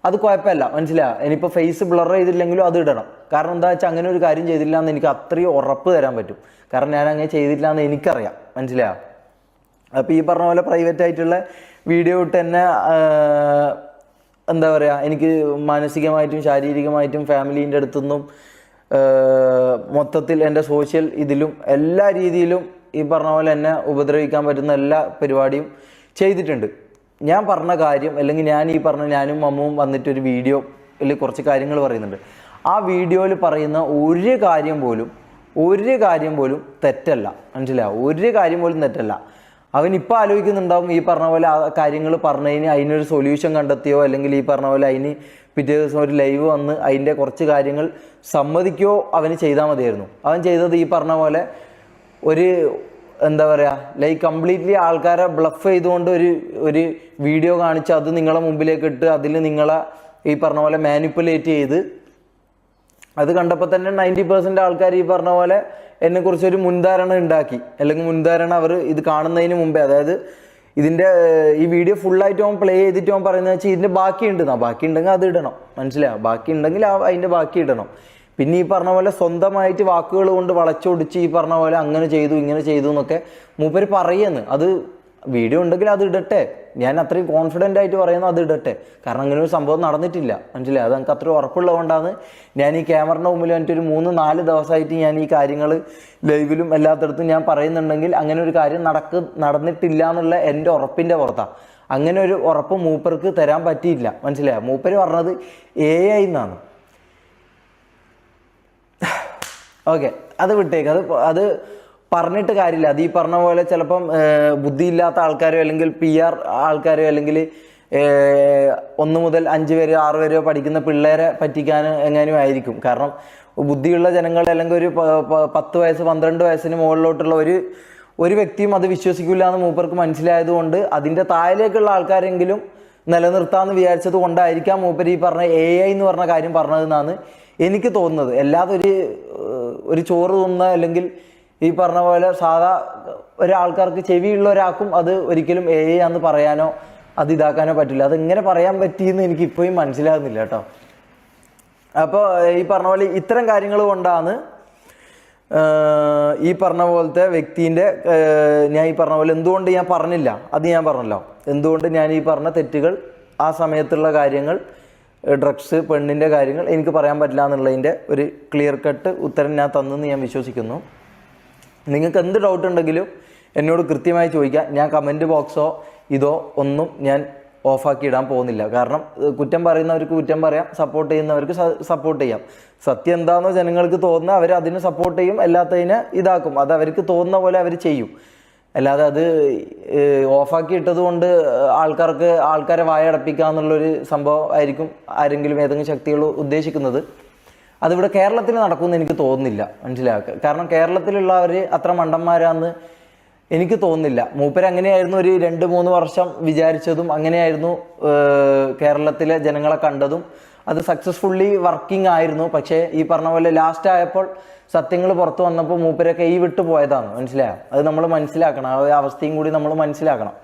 അത് കുഴപ്പമില്ല. മനസ്സിലായോ? ഇനിയിപ്പോൾ ഫേസ് ബ്ലർ ചെയ്തില്ലെങ്കിലും അത് ഇടണം. കാരണം എന്താ വെച്ചാൽ അങ്ങനെ ഒരു കാര്യം ചെയ്തില്ല എന്ന് എനിക്ക് അത്രയും ഉറപ്പ് തരാൻ പറ്റും. കാരണം ഞാൻ അങ്ങനെ ചെയ്തിട്ടില്ല എന്ന് എനിക്കറിയാം. മനസ്സിലായോ? അപ്പോൾ ഈ പറഞ്ഞ പോലെ പ്രൈവറ്റ് ആയിട്ടുള്ള വീഡിയോ ഇട്ട് തന്നെ എന്താ പറയുക, എനിക്ക് മാനസികമായിട്ടും ശാരീരികമായിട്ടും ഫാമിലീൻ്റെ അടുത്തുനിന്നും മൊത്തത്തിൽ എൻ്റെ സോഷ്യൽ ഇതിലും എല്ലാ രീതിയിലും ഈ പറഞ്ഞ പോലെ എന്നെ ഉപദ്രവിക്കാൻ പറ്റുന്ന എല്ലാ പരിപാടിയും ചെയ്തിട്ടുണ്ട്. ഞാൻ പറഞ്ഞ കാര്യം അല്ലെങ്കിൽ ഞാനും മമ്മുവും വന്നിട്ടൊരു വീഡിയോയിൽ കുറച്ച് കാര്യങ്ങൾ പറയുന്നുണ്ട്. ആ വീഡിയോയിൽ പറയുന്ന ഒരു കാര്യം പോലും തെറ്റല്ല. മനസ്സിലാവും? ഒരു കാര്യം പോലും തെറ്റല്ല. അവനിപ്പോൾ ആലോചിക്കുന്നുണ്ടാവും ഈ പറഞ്ഞ പോലെ ആ കാര്യങ്ങൾ പറഞ്ഞതിന് അതിനൊരു സൊല്യൂഷൻ കണ്ടെത്തിയോ അല്ലെങ്കിൽ ഈ പറഞ്ഞ പോലെ അതിന് പിറ്റേ ദിവസം ഒരു ലൈവ് വന്ന് അതിൻ്റെ കുറച്ച് കാര്യങ്ങൾ സമ്മതിക്കുകയോ അവന് ചെയ്താൽ മതിയായിരുന്നു. അവൻ ചെയ്തത് ഈ പറഞ്ഞ പോലെ എന്താ പറയുക, കംപ്ലീറ്റ്ലി ആൾക്കാരെ ബ്ലഫ് ചെയ്തുകൊണ്ട് ഒരു വീഡിയോ കാണിച്ച് അത് നിങ്ങളെ മുമ്പിലേക്ക് ഇട്ട് അതിൽ നിങ്ങളെ ഈ പറഞ്ഞ പോലെ മാനിപ്പുലേറ്റ് ചെയ്ത് അത് കണ്ടപ്പോൾ തന്നെ 90% ആൾക്കാർ ഈ പറഞ്ഞ പോലെ എന്നെക്കുറിച്ചൊരു മുൻധാരണ ഉണ്ടാക്കി. അല്ലെങ്കിൽ മുൻധാരണ അവർ ഇത് കാണുന്നതിന് മുമ്പേ, അതായത് ഈ വീഡിയോ ഫുള്ളായിട്ട് അവൻ പ്ലേ ചെയ്തിട്ട് അവൻ പറയുന്നത് വെച്ചാൽ ഇതിൻ്റെ ബാക്കി ഉണ്ടെങ്കിൽ അത് ഇടണം. മനസ്സിലായോ? ബാക്കി ഉണ്ടെങ്കിൽ അതിൻ്റെ ബാക്കി ഇടണം. പിന്നെ ഈ പറഞ്ഞ പോലെ സ്വന്തമായിട്ട് വാക്കുകൾ കൊണ്ട് വളച്ചൊടിച്ച് ഈ പറഞ്ഞ പോലെ അങ്ങനെ ചെയ്തു ഇങ്ങനെ ചെയ്തു എന്നൊക്കെ മൂപ്പര് പറയുന്നു. അത് വീഡിയോ ഉണ്ടെങ്കിൽ അത് ഇടട്ടെ. ഞാൻ അത്രയും കോൺഫിഡൻ്റ് ആയിട്ട് പറയുന്നത് അത് ഇടട്ടെ. കാരണം അങ്ങനെ ഒരു സംഭവം നടന്നിട്ടില്ല. മനസ്സിലായി? അത് എനിക്ക് അത്രയും ഉറപ്പുള്ളതുകൊണ്ടാണ് ഞാൻ ഈ ക്യാമറയുടെ മുമ്പിൽ വന്നിട്ട് ഒരു 3-4 ദിവസമായിട്ട് ഞാൻ ഈ കാര്യങ്ങൾ ലൈവിലും എല്ലാത്തിടത്തും ഞാൻ പറയുന്നുണ്ടെങ്കിൽ അങ്ങനെ ഒരു കാര്യം നടന്നിട്ടില്ല എന്നുള്ള എൻ്റെ ഉറപ്പിൻ്റെ പുറത്താണ്. അങ്ങനെ ഒരു ഉറപ്പ് മൂപ്പർക്ക് തരാൻ പറ്റിയില്ല. മനസ്സിലായോ? മൂപ്പര് പറഞ്ഞത് AI എന്നാണ്. ഓക്കെ, അത് വിട്ടേക്ക്. അത് പറഞ്ഞിട്ട് കാര്യമില്ല. അത് ഈ പറഞ്ഞ പോലെ ചിലപ്പം ബുദ്ധിയില്ലാത്ത ആൾക്കാരോ അല്ലെങ്കിൽ PR ആൾക്കാരോ അല്ലെങ്കിൽ 1 മുതൽ 5 വരെ 6 വരെ പഠിക്കുന്ന പിള്ളേരെ പറ്റിക്കാൻ എങ്ങനെയും ആയിരിക്കും. കാരണം ബുദ്ധിയുള്ള ജനങ്ങൾ അല്ലെങ്കിൽ ഒരു 10 വയസ്സ് 12 വയസ്സിന് മുകളിലോട്ടുള്ള ഒരു വ്യക്തിയും അത് വിശ്വസിക്കില്ല എന്ന് മൂപ്പർക്ക് മനസ്സിലായതുകൊണ്ട് അതിൻ്റെ താഴേക്കുള്ള ആൾക്കാരെങ്കിലും നിലനിർത്താമെന്ന് വിചാരിച്ചത് കൊണ്ടായിരിക്കാം മൂപ്പർ ഈ പറഞ്ഞ AI എന്ന് പറഞ്ഞ കാര്യം പറഞ്ഞതെന്നാണ് എനിക്ക് തോന്നുന്നത്. അല്ലാതെ ഒരു ചോറ് തിന്ന അല്ലെങ്കിൽ ഈ പറഞ്ഞ പോലെ സാധാ ഒരാൾക്കാർക്ക് ചെവിയുള്ള ഒരാൾക്കും അത് ഒരിക്കലും AI ആണെന്ന് പറയാനോ അത് ഇതാക്കാനോ പറ്റില്ല. അതെങ്ങനെ പറയാൻ പറ്റിയെന്ന് എനിക്ക് ഇപ്പോഴും മനസ്സിലാകുന്നില്ല കേട്ടോ. അപ്പോൾ ഈ പറഞ്ഞ പോലെ ഇത്തരം കാര്യങ്ങൾ കൊണ്ടാണ് ഈ പറഞ്ഞ പോലത്തെ വ്യക്തിൻ്റെ ഞാൻ ഈ പറഞ്ഞ പോലെ എന്തുകൊണ്ട് ഞാൻ പറഞ്ഞില്ല, അത് ഞാൻ പറഞ്ഞല്ലോ. എന്തുകൊണ്ട് ഞാൻ ഈ പറഞ്ഞ തെറ്റുകൾ, ആ സമയത്തുള്ള കാര്യങ്ങൾ, ഡ്രഗ്സ്, പെണ്ണിൻ്റെ കാര്യങ്ങൾ എനിക്ക് പറയാൻ പറ്റില്ല എന്നുള്ളതിൻ്റെ ഒരു ക്ലിയർ കട്ട് ഉത്തരം ഞാൻ തന്നെന്ന് ഞാൻ വിശ്വസിക്കുന്നു. നിങ്ങൾക്ക് എന്ത് ഡൗട്ട് ഉണ്ടെങ്കിലും എന്നോട് കൃത്യമായി ചോദിക്കാം. ഞാൻ കമൻറ്റ് ബോക്സോ ഇതോ ഒന്നും ഞാൻ ഓഫാക്കി ഇടാൻ പോകുന്നില്ല. കാരണം കുറ്റം പറയുന്നവർക്ക് കുറ്റം പറയാം, സപ്പോർട്ട് ചെയ്യുന്നവർക്ക് സപ്പോർട്ട് ചെയ്യാം. സത്യം എന്താണെന്നോ ജനങ്ങൾക്ക് തോന്നുന്ന അവർ അതിന് സപ്പോർട്ട് ചെയ്യും, അല്ലാത്തതിനെ ഇതാക്കും. അത് അവർക്ക് തോന്നുന്ന പോലെ അവർ ചെയ്യും. അല്ലാതെ അത് ഓഫാക്കി ഇട്ടത് കൊണ്ട് ആൾക്കാരെ വായടപ്പിക്കുക എന്നുള്ളൊരു സംഭവം ആയിരിക്കും ആരെങ്കിലും ഏതെങ്കിലും ശക്തികൾ ഉദ്ദേശിക്കുന്നത്. അതിവിടെ കേരളത്തിൽ നടക്കുമെന്ന് എനിക്ക് തോന്നുന്നില്ല. മനസ്സിലാക്കുക. കാരണം കേരളത്തിലുള്ളവർ അത്ര മണ്ടന്മാരാന്ന് എനിക്ക് തോന്നുന്നില്ല. മൂപ്പര് അങ്ങനെയായിരുന്നു ഒരു 2-3 വർഷം വിചാരിച്ചതും, അങ്ങനെയായിരുന്നു കേരളത്തിലെ ജനങ്ങളെ കണ്ടതും, അത് സക്സസ്ഫുള്ളി വർക്കിംഗ് ആയിരുന്നു. പക്ഷേ ഈ പറഞ്ഞ പോലെ ലാസ്റ്റ് ആയപ്പോൾ സത്യങ്ങൾ പുറത്തു വന്നപ്പോൾ മൂപ്പരെ കൈ വിട്ടു പോയതാണ്. മനസ്സിലായോ? അത് നമ്മൾ മനസ്സിലാക്കണം, ആ ഒരു അവസ്ഥയും കൂടി നമ്മൾ മനസ്സിലാക്കണം.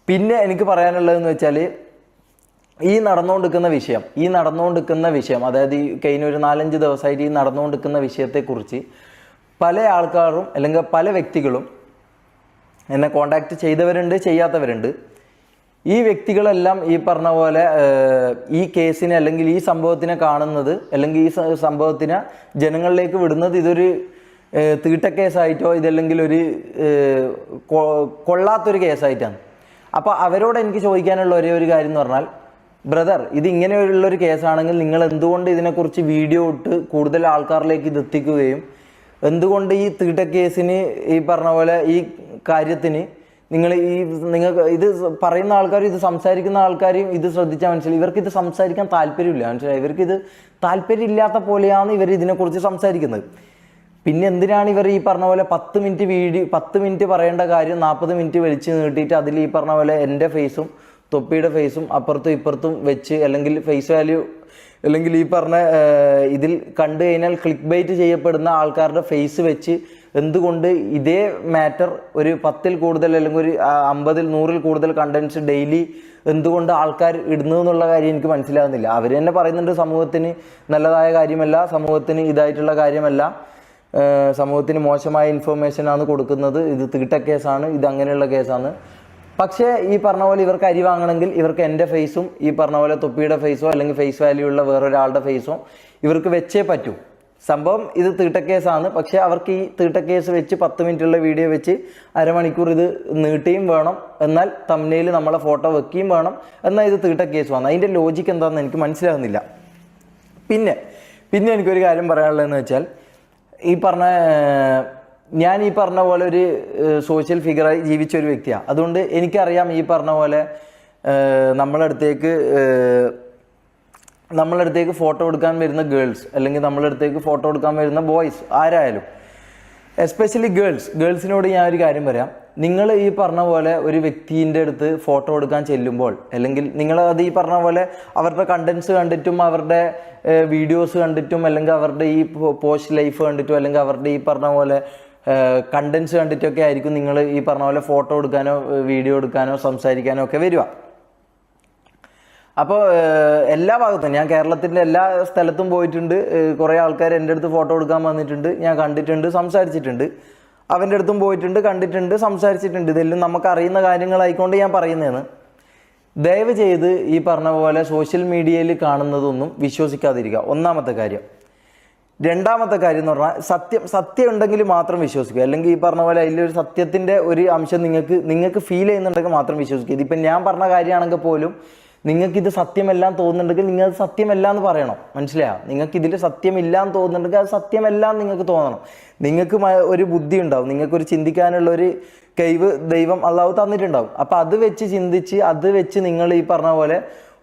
പിന്നെ എനിക്ക് പറയാനുള്ളതെന്ന് വെച്ചാൽ ഈ നടന്നുകൊണ്ടിരിക്കുന്ന വിഷയം അതായത് ഈ കഴിഞ്ഞ ഒരു 4-5 ദിവസമായിട്ട് ഈ നടന്നുകൊണ്ടിരിക്കുന്ന വിഷയത്തെക്കുറിച്ച് പല ആൾക്കാരും അല്ലെങ്കിൽ പല വ്യക്തികളും എന്നെ കോണ്ടാക്ട് ചെയ്തവരുണ്ട്, ചെയ്യാത്തവരുണ്ട്. ഈ വ്യക്തികളെല്ലാം ഈ പറഞ്ഞ പോലെ ഈ കേസിനെ അല്ലെങ്കിൽ ഈ സംഭവത്തിനെ കാണുന്നത് അല്ലെങ്കിൽ ഈ സംഭവത്തിനെ ജനങ്ങളിലേക്ക് വിടുന്നത് ഇതൊരു തീട്ട കേസായിട്ടോ ഇതല്ലെങ്കിൽ ഒരു കൊള്ളാത്തൊരു കേസായിട്ടാണ്. അപ്പോൾ അവരോട് എനിക്ക് ചോദിക്കാനുള്ള ഒരേ ഒരു കാര്യം എന്ന് പറഞ്ഞാൽ, ബ്രദർ, ഇത് ഇങ്ങനെയുള്ളൊരു കേസാണെങ്കിൽ നിങ്ങൾ എന്തുകൊണ്ട് ഇതിനെക്കുറിച്ച് വീഡിയോ ഇട്ട് കൂടുതൽ ആൾക്കാരിലേക്ക് ഇത് എത്തിക്കുകയും എന്തുകൊണ്ട് ഈ തീട്ട കേസിന് ഈ പറഞ്ഞ പോലെ ഈ കാര്യത്തിന് നിങ്ങൾക്ക് ഇത് പറയുന്ന ആൾക്കാരും ഇത് സംസാരിക്കുന്ന ആൾക്കാരും ഇത് ശ്രദ്ധിച്ചാൽ മനസ്സിലായി, ഇവർക്ക് ഇത് സംസാരിക്കാൻ താല്പര്യമില്ല. മനസ്സിലായി? ഇവർക്കിത് താല്പര്യമില്ലാത്ത പോലെയാണ് ഇവർ ഇതിനെക്കുറിച്ച് സംസാരിക്കുന്നത്. പിന്നെ എന്തിനാണ് ഇവർ ഈ പറഞ്ഞ പോലെ 10 മിനിറ്റ് പറയേണ്ട കാര്യം 40 മിനിറ്റ് വലിച്ചു നീട്ടിയിട്ട് അതിൽ ഈ പറഞ്ഞ പോലെ എൻ്റെ ഫേസും തൊപ്പിയുടെ ഫേസും അപ്പുറത്തും ഇപ്പുറത്തും വെച്ച് അല്ലെങ്കിൽ ഫേസ് വാല്യൂ അല്ലെങ്കിൽ ഈ പറഞ്ഞ ഇതിൽ കണ്ടു കഴിഞ്ഞാൽ ക്ലിക്ക് ബൈറ്റ് ചെയ്യപ്പെടുന്ന ആൾക്കാരുടെ ഫേസ് വെച്ച് എന്തുകൊണ്ട് ഇതേ മാറ്റർ ഒരു 10-ൽ കൂടുതൽ അല്ലെങ്കിൽ ഒരു 50-ൽ 100-ൽ കൂടുതൽ കണ്ടൻസ് ഡെയിലി എന്തുകൊണ്ട് ആൾക്കാർ ഇടുന്നു എന്നുള്ള കാര്യം എനിക്ക് മനസ്സിലാകുന്നില്ല. അവർ തന്നെ പറയുന്നുണ്ട് സമൂഹത്തിന് നല്ലതായ കാര്യമല്ല, സമൂഹത്തിന് ഇതായിട്ടുള്ള കാര്യമല്ല, സമൂഹത്തിന് മോശമായ ഇൻഫർമേഷനാണ് കൊടുക്കുന്നത്, ഇത് തീട്ട കേസാണ്, ഇത് അങ്ങനെയുള്ള കേസാണ്. പക്ഷേ ഈ പറഞ്ഞ പോലെ ഇവർക്ക് അരി വാങ്ങണമെങ്കിൽ ഇവർക്ക് എൻ്റെ ഫേസും ഈ പറഞ്ഞ പോലെ തൊപ്പിയുടെ ഫേസോ അല്ലെങ്കിൽ ഫേസ് വാല്യൂ ഉള്ള വേറൊരാളുടെ ഫേസോ ഇവർക്ക് വെച്ചേ പറ്റൂ. സംഭവം ഇത് തീട്ട കേസാണ്. പക്ഷേ അവർക്ക് ഈ തീട്ട കേസ് വെച്ച് 10 മിനിറ്റുള്ള വീഡിയോ വെച്ച് അരമണിക്കൂർ ഇത് നീട്ടുകയും വേണം, എന്നാൽ തംബ്നെയിൽ നമ്മളെ ഫോട്ടോ വെക്കുകയും വേണം, എന്നാൽ ഇത് തീട്ട കേസ് വന്നു. അതിൻ്റെ ലോജിക്ക് എന്താണെന്ന് എനിക്ക് മനസ്സിലാകുന്നില്ല. പിന്നെ എനിക്കൊരു കാര്യം പറയാനുള്ളതെന്ന് വെച്ചാൽ, ഞാൻ ഈ പറഞ്ഞ പോലെ ഒരു സോഷ്യൽ ഫിഗറായി ജീവിച്ച ഒരു വ്യക്തിയാണ്. അതുകൊണ്ട് എനിക്കറിയാം ഈ പറഞ്ഞ പോലെ നമ്മളടുത്തേക്ക് ഫോട്ടോ എടുക്കാൻ വരുന്ന ഗേൾസ് അല്ലെങ്കിൽ നമ്മളടുത്തേക്ക് ഫോട്ടോ എടുക്കാൻ വരുന്ന ബോയ്സ് ആരായാലും, എസ്പെഷ്യലി ഗേൾസിനോട് ഞാൻ ഒരു കാര്യം പറയാം. നിങ്ങൾ ഈ പറഞ്ഞ പോലെ ഒരു വ്യക്തിൻ്റെ അടുത്ത് ഫോട്ടോ എടുക്കാൻ ചെല്ലുമ്പോൾ അല്ലെങ്കിൽ നിങ്ങൾ അത് ഈ പറഞ്ഞ പോലെ അവരുടെ കണ്ടൻസ് കണ്ടിട്ടും അവരുടെ വീഡിയോസ് കണ്ടിട്ടും അല്ലെങ്കിൽ അവരുടെ ഈ പോസ്റ്റ് ലൈഫ് കണ്ടിട്ടും അല്ലെങ്കിൽ അവരുടെ ഈ പറഞ്ഞ പോലെ കണ്ടൻസ് കണ്ടിട്ടൊക്കെ ആയിരിക്കും നിങ്ങൾ ഈ പറഞ്ഞ പോലെ ഫോട്ടോ എടുക്കാനോ വീഡിയോ എടുക്കാനോ സംസാരിക്കാനോ ഒക്കെ വരിക. അപ്പോൾ എല്ലാ ഭാഗത്തും ഞാൻ കേരളത്തിൻ്റെ എല്ലാ സ്ഥലത്തും പോയിട്ടുണ്ട്. കുറേ ആൾക്കാർ എൻ്റെ അടുത്ത് ഫോട്ടോ എടുക്കാൻ വന്നിട്ടുണ്ട്, ഞാൻ കണ്ടിട്ടുണ്ട്, സംസാരിച്ചിട്ടുണ്ട്. അവൻ്റെ അടുത്തും പോയിട്ടുണ്ട്, കണ്ടിട്ടുണ്ട്, സംസാരിച്ചിട്ടുണ്ട്. ഇതെല്ലാം നമുക്ക് അറിയുന്ന കാര്യങ്ങളായിക്കൊണ്ട് ഞാൻ പറയുന്നതാണ്. ദയവ് ചെയ്ത് ഈ പറഞ്ഞ പോലെ സോഷ്യൽ മീഡിയയിൽ കാണുന്നതൊന്നും വിശ്വസിക്കാതിരിക്കുക, ഒന്നാമത്തെ കാര്യം. രണ്ടാമത്തെ കാര്യം എന്ന് പറഞ്ഞാൽ സത്യം ഉണ്ടെങ്കിൽ മാത്രം വിശ്വസിക്കുക. അല്ലെങ്കിൽ ഈ പറഞ്ഞ പോലെ അതിലൊരു സത്യത്തിൻ്റെ ഒരു അംശം നിങ്ങൾക്ക് ഫീൽ ചെയ്യുന്നുണ്ടെങ്കിൽ മാത്രം വിശ്വസിക്കുക. ഇതിപ്പം ഞാൻ പറഞ്ഞ കാര്യമാണെങ്കിൽ പോലും നിങ്ങൾക്കിത് സത്യമല്ല എന്ന് തോന്നുന്നുണ്ടെങ്കിൽ നിങ്ങൾ അത് സത്യമല്ല എന്ന് പറയണം. മനസ്സിലായോ? നിങ്ങൾക്ക് ഇതിൽ സത്യമില്ല എന്ന് തോന്നുന്നുണ്ടെങ്കിൽ അത് സത്യമല്ല എന്ന് നിങ്ങൾക്ക് തോന്നണം. നിങ്ങൾക്ക് ഒരു ബുദ്ധി ഉണ്ടാവും, നിങ്ങൾക്കൊരു ചിന്തിക്കാനുള്ള ഒരു കഴിവ് ദൈവം അള്ളാഹു തന്നിട്ടുണ്ടാവും. അപ്പം അത് വെച്ച് ചിന്തിച്ച് അത് വെച്ച് നിങ്ങൾ ഈ പറഞ്ഞ പോലെ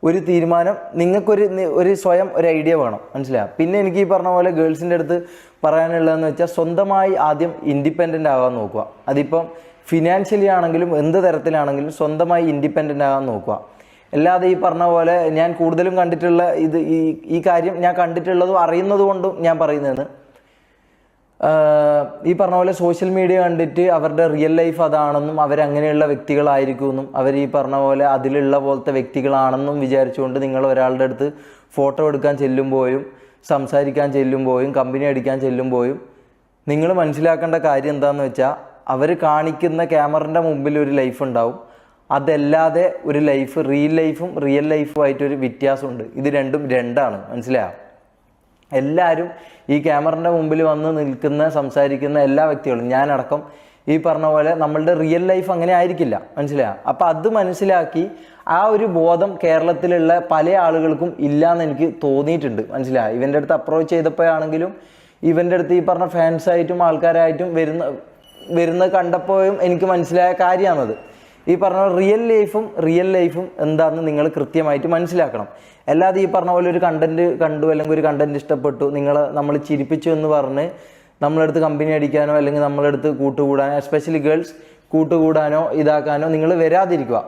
ഒരു തീരുമാനം നിങ്ങൾക്കൊരു സ്വയം ഒരു ഐഡിയ വേണം. മനസ്സിലായോ? പിന്നെ എനിക്ക് ഈ പറഞ്ഞ പോലെ ഗേൾസിൻ്റെ അടുത്ത് പറയാനുള്ളതെന്ന് വെച്ചാൽ സ്വന്തമായി ആദ്യം ഇൻഡിപെൻഡൻ്റ് ആകാൻ നോക്കുക. അതിപ്പം ഫിനാൻഷ്യലി ആണെങ്കിലും എന്ത് തരത്തിലാണെങ്കിലും സ്വന്തമായി ഇൻഡിപെൻഡൻ്റ് ആകാൻ നോക്കുക. അല്ലാതെ ഈ പറഞ്ഞ പോലെ ഞാൻ കൂടുതലും കണ്ടിട്ടുള്ള ഈ കാര്യം ഞാൻ കണ്ടിട്ടുള്ളതും അറിയുന്നത് കൊണ്ടും ഞാൻ പറയുന്നതാണ്. ഈ പറഞ്ഞ പോലെ സോഷ്യൽ മീഡിയ കണ്ടിട്ട് അവരുടെ റിയൽ ലൈഫ് അതാണെന്നും അവരങ്ങനെയുള്ള വ്യക്തികളായിരിക്കുമെന്നും അവർ ഈ പറഞ്ഞ പോലെ അതിലുള്ള പോലത്തെ വ്യക്തികളാണെന്നും വിചാരിച്ചുകൊണ്ട് നിങ്ങൾ ഒരാളുടെ അടുത്ത് ഫോട്ടോ എടുക്കാൻ ചെല്ലുമ്പോഴും സംസാരിക്കാൻ ചെല്ലുമ്പോഴും കമ്പനി അടിക്കാൻ ചെല്ലുമ്പോഴും നിങ്ങൾ മനസ്സിലാക്കേണ്ട കാര്യം എന്താണെന്ന് വെച്ചാൽ, അവർ കാണിക്കുന്ന ക്യാമറൻ്റെ മുമ്പിൽ ഒരു ലൈഫ് ഉണ്ടാവും, അതല്ലാതെ ഒരു ലൈഫ് റിയൽ ലൈഫുമായിട്ടൊരു വ്യത്യാസമുണ്ട്. ഇത് രണ്ടാണ്. മനസ്സിലായോ? എല്ലാവരും ഈ ക്യാമറൻ്റെ മുമ്പിൽ വന്ന് നിൽക്കുന്ന സംസാരിക്കുന്ന എല്ലാ വ്യക്തികളും ഞാനടക്കം ഈ പറഞ്ഞ പോലെ നമ്മളുടെ റിയൽ ലൈഫ് അങ്ങനെ ആയിരിക്കില്ല. മനസ്സിലായോ? അപ്പം അത് മനസ്സിലാക്കി ആ ഒരു ബോധം കേരളത്തിലുള്ള പല ആളുകൾക്കും ഇല്ലയെന്ന് എനിക്ക് തോന്നിയിട്ടുണ്ട്. മനസ്സിലായോ? ഇവൻ്റെ അടുത്ത് അപ്രോച്ച് ചെയ്തപ്പോഴാണെങ്കിലും ഇവൻ്റെ അടുത്ത് ഈ പറഞ്ഞ ഫാൻസായിട്ടും ആൾക്കാരായിട്ടും വരുന്ന കണ്ടപ്പോഴും എനിക്ക് മനസ്സിലായ കാര്യമാണത്. ഈ പറഞ്ഞ റിയൽ ലൈഫും എന്താണെന്ന് നിങ്ങൾ കൃത്യമായിട്ട് മനസ്സിലാക്കണം. അല്ലാതെ ഈ പറഞ്ഞ പോലെ ഒരു കണ്ടന്റ് കണ്ടു അല്ലെങ്കിൽ ഒരു കണ്ടന്റ് ഇഷ്ടപ്പെട്ടു നമ്മൾ ചിരിപ്പിച്ചു എന്ന് പറഞ്ഞ് നമ്മളടുത്ത് കമ്പനി അടിക്കാനോ അല്ലെങ്കിൽ നമ്മളടുത്ത് കൂട്ടുകൂടാനോ, എസ്പെഷ്യലി ഗേൾസ് കൂട്ടുകൂടാനോ ഇതാക്കാനോ നിങ്ങൾ വരാതിരിക്കുക.